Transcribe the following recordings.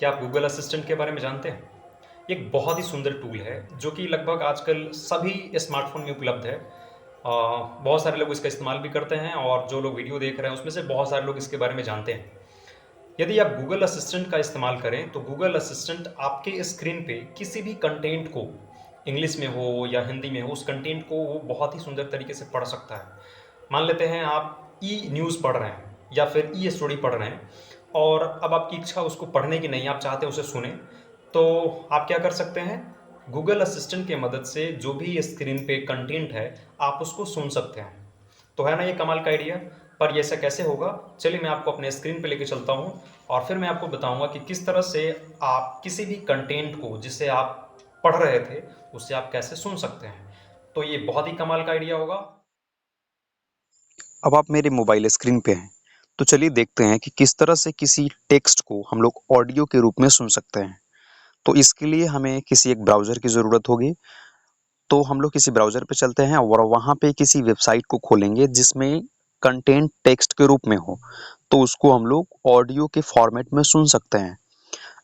क्या आप Google assistant के बारे में जानते हैं? ये एक बहुत ही सुंदर टूल है जो कि लगभग आजकल सभी स्मार्टफ़ोन में उपलब्ध है। बहुत सारे लोग इसका इस्तेमाल भी करते हैं और जो लोग वीडियो देख रहे हैं उसमें से बहुत सारे लोग इसके बारे में जानते हैं। यदि आप गूगल असिस्टेंट का इस्तेमाल करें तो गूगल असिस्टेंट आपके स्क्रीन पे किसी भी कंटेंट को इंग्लिश में हो या हिंदी में हो, उस कंटेंट को वो बहुत ही सुंदर तरीके से पढ़ सकता है। मान लेते हैं आप ई न्यूज़ पढ़ रहे हैं या फिर ई स्टोरी पढ़ रहे हैं और अब आपकी इच्छा उसको पढ़ने की नहीं है, आप चाहते हैं उसे सुने, तो आप क्या कर सकते हैं, गूगल असिस्टेंट की मदद से जो भी स्क्रीन पे कंटेंट है, आप उसको सुन सकते हैं। तो है ना ये कमाल का आइडिया? पर ये ऐसा कैसे होगा? चलिए मैं आपको अपने स्क्रीन पे लेके चलता हूँ और फिर मैं आपको बताऊँगा कि किस तरह से आप किसी भी कंटेंट को जिसे आप पढ़ रहे थे, उसे आप कैसे सुन सकते हैं। तो ये बहुत ही कमाल का आइडिया होगा। अब आप मेरे मोबाइल स्क्रीन पे हैं, तो चलिए देखते हैं कि किस तरह से किसी टेक्स्ट को हम लोग ऑडियो के रूप में सुन सकते हैं। तो इसके लिए हमें किसी एक ब्राउज़र की ज़रूरत होगी। तो हम लोग किसी ब्राउज़र पे चलते हैं और वहाँ पे किसी वेबसाइट को खोलेंगे जिसमें कंटेंट टेक्स्ट के रूप में हो, तो उसको हम लोग ऑडियो के फॉर्मेट में सुन सकते हैं।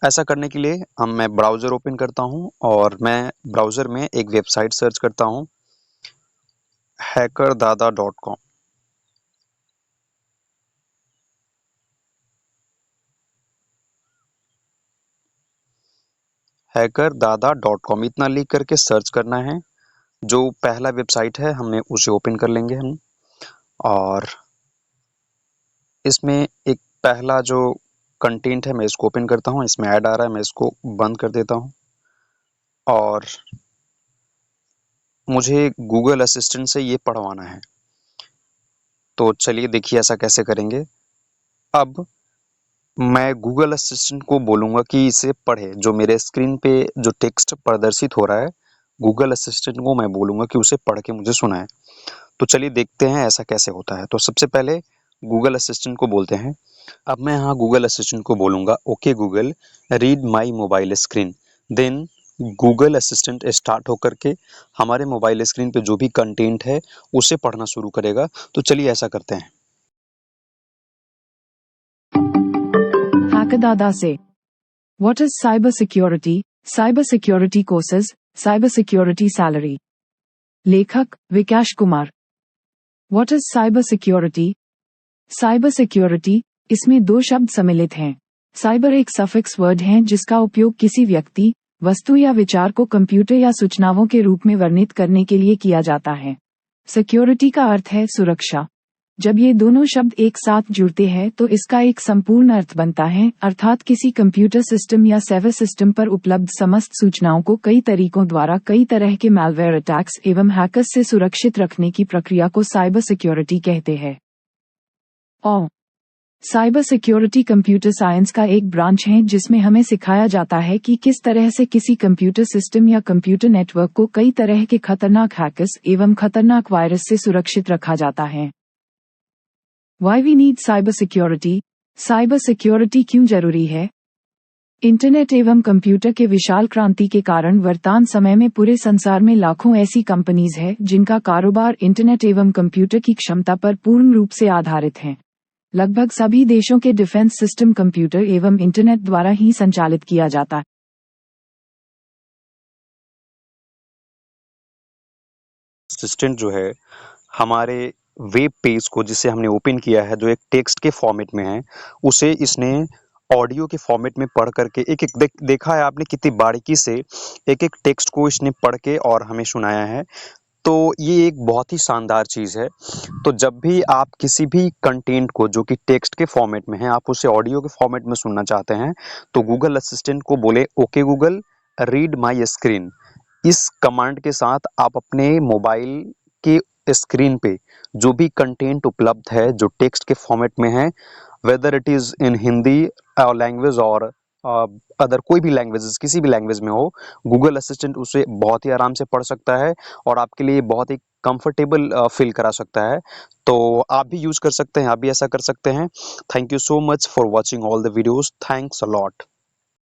ऐसा करने के लिए मैं ब्राउज़र ओपन करता हूँ और मैं ब्राउज़र में एक वेबसाइट सर्च करता हूँ, hackerdada.com। hackerdada.com इतना लिख करके सर्च करना है। जो पहला वेबसाइट है हमें उसे ओपन कर लेंगे हम, और इसमें एक पहला जो कंटेंट है मैं इसको ओपन करता हूँ। इसमें ऐड आ रहा है, मैं इसको बंद कर देता हूँ। और मुझे गूगल असिस्टेंट से ये पढ़वाना है, तो चलिए देखिए ऐसा कैसे करेंगे। अब मैं गूगल असिस्टेंट को बोलूँगा कि इसे पढ़े, जो मेरे स्क्रीन पे जो टेक्स्ट प्रदर्शित हो रहा है, गूगल असिस्टेंट को मैं बोलूँगा कि उसे पढ़ के मुझे सुनाए। तो चलिए देखते हैं ऐसा कैसे होता है। तो सबसे पहले गूगल असिस्टेंट को बोलते हैं। अब मैं यहाँ गूगल असिस्टेंट को बोलूँगा, okay Google read my mobile screen. Then Google Assistant start होकर के हमारे मोबाइल स्क्रीन पे जो भी कंटेंट है उसे पढ़ना शुरू करेगा। तो चलिए ऐसा करते हैं। Hackerdada से What is cyber security? Cyber security courses, cyber security salary. लेखक Vikas Kumar. What is cyber security? Cyber security, इसमें दो शब्द सम्मिलित हैं। साइबर एक सफिक्स वर्ड है जिसका उपयोग किसी व्यक्ति, वस्तु या विचार को कंप्यूटर या सूचनाओं के रूप में वर्णित करने के लिए किया जाता है। सिक्योरिटी का अर्थ है सुरक्षा। जब ये दोनों शब्द एक साथ जुड़ते हैं तो इसका एक संपूर्ण अर्थ बनता है, अर्थात किसी कंप्यूटर सिस्टम या सर्वर सिस्टम पर उपलब्ध समस्त सूचनाओं को कई तरीकों द्वारा कई तरह के मैलवेयर अटैक्स एवं हैकर्स से सुरक्षित रखने की प्रक्रिया को साइबर सिक्योरिटी कहते हैं। साइबर सिक्योरिटी कंप्यूटर साइंस का एक ब्रांच है जिसमें हमें सिखाया जाता है कि किस तरह से किसी कंप्यूटर सिस्टम या कंप्यूटर नेटवर्क को कई तरह के खतरनाक हैकर्स एवं खतरनाक वायरस से सुरक्षित रखा जाता है। Why we need cyber security? Cyber security क्यों जरूरी है? इंटरनेट एवं कंप्यूटर के विशाल क्रांति के कारण वर्तमान समय में पूरे संसार में लाखों ऐसी कंपनीज है जिनका कारोबार इंटरनेट एवं कंप्यूटर की क्षमता पर पूर्ण रूप से आधारित है। लगभग सभी देशों के डिफेंस सिस्टम कंप्यूटर एवं इंटरनेट द्वारा ही संचालित किया जाता है। असिस्टेंट जो है हमारे वेब पेज को जिसे हमने ओपन किया है, जो एक टेक्स्ट के फॉर्मेट में है, उसे इसने ऑडियो के फॉर्मेट में पढ़ करके एक देखा है आपने कितनी बारीकी से एक एक टेक्स्ट को इसने पढ़ के और हमें सुनाया है। तो ये एक बहुत ही शानदार चीज़ है। तो जब भी आप किसी भी कंटेंट को जो कि टेक्स्ट के फॉर्मेट में है, आप उसे ऑडियो के फॉर्मेट में सुनना चाहते हैं, तो गूगल असिस्टेंट को बोले, okay Google read my screen. इस कमांड के साथ आप अपने मोबाइल के स्क्रीन पे जो भी कंटेंट उपलब्ध है जो टेक्स्ट के फॉर्मेट में है, whether it is in Hindi language और अदर कोई भी लैंग्वेजेस, किसी भी लैंग्वेज में हो, गूगल असिस्टेंट उसे बहुत ही आराम से पढ़ सकता है और आपके लिए बहुत ही कंफर्टेबल फील करा सकता है। तो आप भी यूज़ कर सकते हैं, आप भी ऐसा कर सकते हैं। Thank you so much for watching all the videos. Thanks a lot.